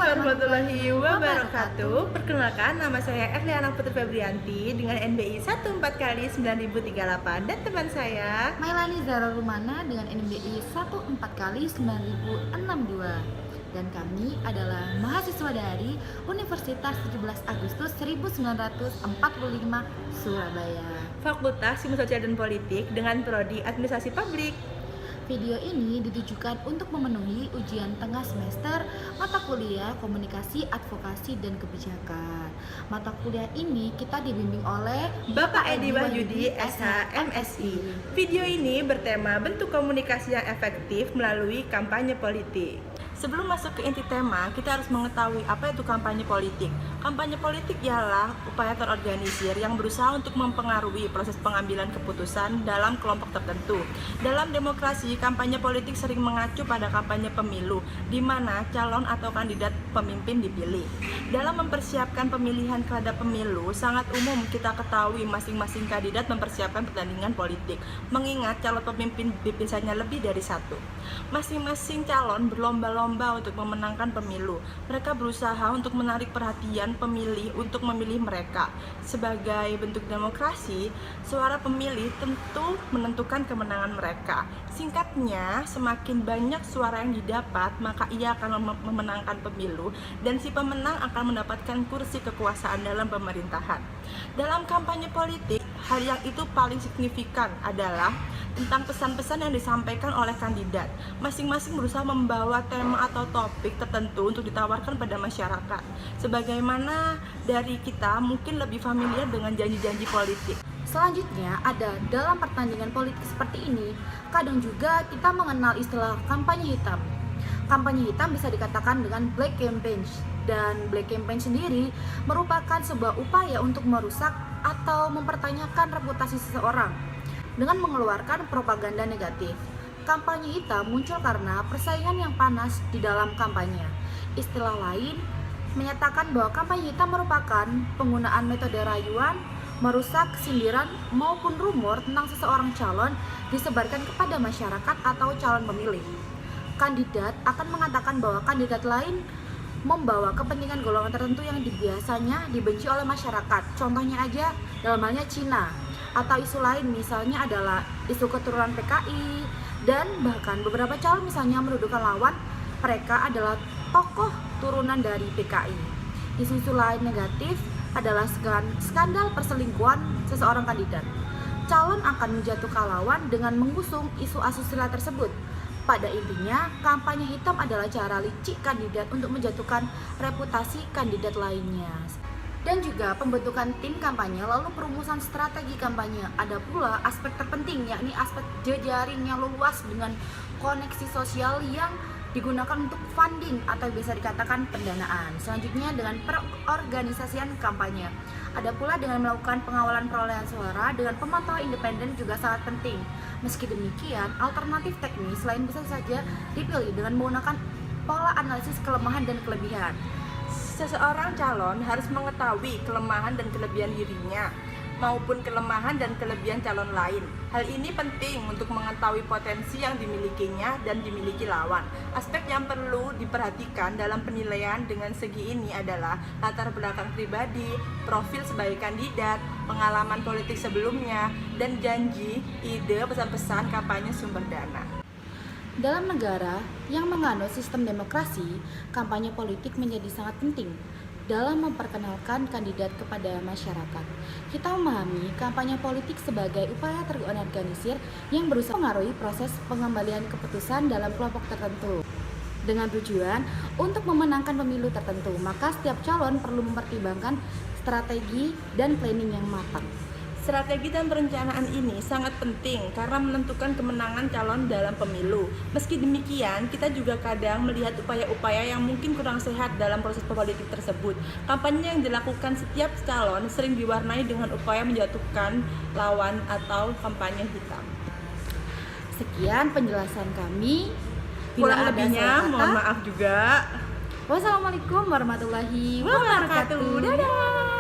warahmatullahi wabarakatuh. Perkenalkan, nama saya Erliana Putri Febrianti dengan NBI 14 kali 9038 dan teman saya Mailani Zara Rumana dengan NBI 14 kali 9062. Dan kami adalah mahasiswa dari Universitas 17 Agustus 1945 Surabaya. Fakultas Ilmu Sosial dan Politik dengan prodi Administrasi Publik. Video ini ditujukan untuk memenuhi ujian tengah semester mata kuliah Komunikasi, Advokasi, dan Kebijakan. Mata kuliah ini kita dibimbing oleh Bapak Edi Wahyudi, SH, MSI. Video ini bertema bentuk komunikasi yang efektif melalui kampanye politik. Sebelum masuk ke inti tema, kita harus mengetahui apa itu kampanye politik. Kampanye politik ialah upaya terorganisir yang berusaha untuk mempengaruhi proses pengambilan keputusan dalam kelompok tertentu. Dalam demokrasi, kampanye politik sering mengacu pada kampanye pemilu, di mana calon atau kandidat pemimpin dipilih. Dalam mempersiapkan pemilihan terhadap pemilu, sangat umum kita ketahui masing-masing kandidat mempersiapkan pertandingan politik, mengingat calon pemimpin biasanya lebih dari satu. Masing-masing calon berlomba-lomba untuk memenangkan pemilu. Mereka berusaha untuk menarik perhatian pemilih untuk memilih mereka. Sebagai bentuk demokrasi, suara pemilih tentu menentukan kemenangan mereka. Singkatnya, semakin banyak suara yang didapat, maka ia akan memenangkan pemilu dan si pemenang akan mendapatkan kursi kekuasaan dalam pemerintahan. Dalam kampanye politik, hal yang itu paling signifikan adalah tentang pesan-pesan yang disampaikan oleh kandidat. Masing-masing berusaha membawa tema atau topik tertentu untuk ditawarkan pada masyarakat. Sebagaimana dari kita mungkin lebih familiar dengan janji-janji politik. Selanjutnya ada dalam pertandingan politik seperti ini, kadang juga kita mengenal istilah kampanye hitam. Kampanye hitam bisa dikatakan dengan black campaign, dan black campaign sendiri merupakan sebuah upaya untuk merusak atau mempertanyakan reputasi seseorang dengan mengeluarkan propaganda negatif. Kampanye hitam muncul karena persaingan yang panas di dalam kampanye. Istilah lain menyatakan bahwa kampanye hitam merupakan penggunaan metode rayuan, merusak, sindiran, maupun rumor tentang seseorang calon disebarkan kepada masyarakat atau calon pemilih. Kandidat akan mengatakan bahwa kandidat lain membawa kepentingan golongan tertentu yang biasanya dibenci oleh masyarakat. Contohnya aja dalam halnya Cina. Atau isu lain misalnya adalah isu keturunan PKI, dan bahkan beberapa calon misalnya menuduhkan lawan mereka adalah tokoh turunan dari PKI. Isu-isu lain negatif adalah skandal perselingkuhan seseorang kandidat. Calon akan menjatuhkan lawan dengan mengusung isu asusila tersebut. Pada intinya, kampanye hitam adalah cara licik kandidat untuk menjatuhkan reputasi kandidat lainnya. Dan juga pembentukan tim kampanye, lalu perumusan strategi kampanye. Ada pula aspek terpenting, yakni aspek jejaring yang luas dengan koneksi sosial yang digunakan untuk funding atau bisa dikatakan pendanaan. Selanjutnya dengan perorganisasian kampanye. Ada pula dengan melakukan pengawalan perolehan suara dengan pemantauan independen juga sangat penting. Meski demikian, alternatif teknis lain bisa saja dipilih dengan menggunakan pola analisis kelemahan dan kelebihan. Seseorang calon harus mengetahui kelemahan dan kelebihan dirinya maupun kelemahan dan kelebihan calon lain. Hal ini penting untuk mengetahui potensi yang dimilikinya dan dimiliki lawan. Aspek yang perlu diperhatikan dalam penilaian dengan segi ini adalah latar belakang pribadi, profil sebagai kandidat, pengalaman politik sebelumnya, dan janji, ide, pesan-pesan kampanye sumber dana. Dalam negara yang menganut sistem demokrasi, kampanye politik menjadi sangat penting dalam memperkenalkan kandidat kepada masyarakat. Kita memahami kampanye politik sebagai upaya terorganisir yang berusaha mengaruhi proses pengembalian keputusan dalam kelompok tertentu dengan tujuan untuk memenangkan pemilu tertentu. Maka setiap calon perlu mempertimbangkan strategi dan planning yang matang. Strategi dan perencanaan ini sangat penting karena menentukan kemenangan calon dalam pemilu. Meski demikian, kita juga kadang melihat upaya-upaya yang mungkin kurang sehat dalam proses politik tersebut. Kampanye yang dilakukan setiap calon sering diwarnai dengan upaya menjatuhkan lawan atau kampanye hitam. Sekian penjelasan kami. Kurang lebihnya, mohon maaf juga. Wassalamualaikum warahmatullahi wabarakatuh. wabarakatuh. Dadah.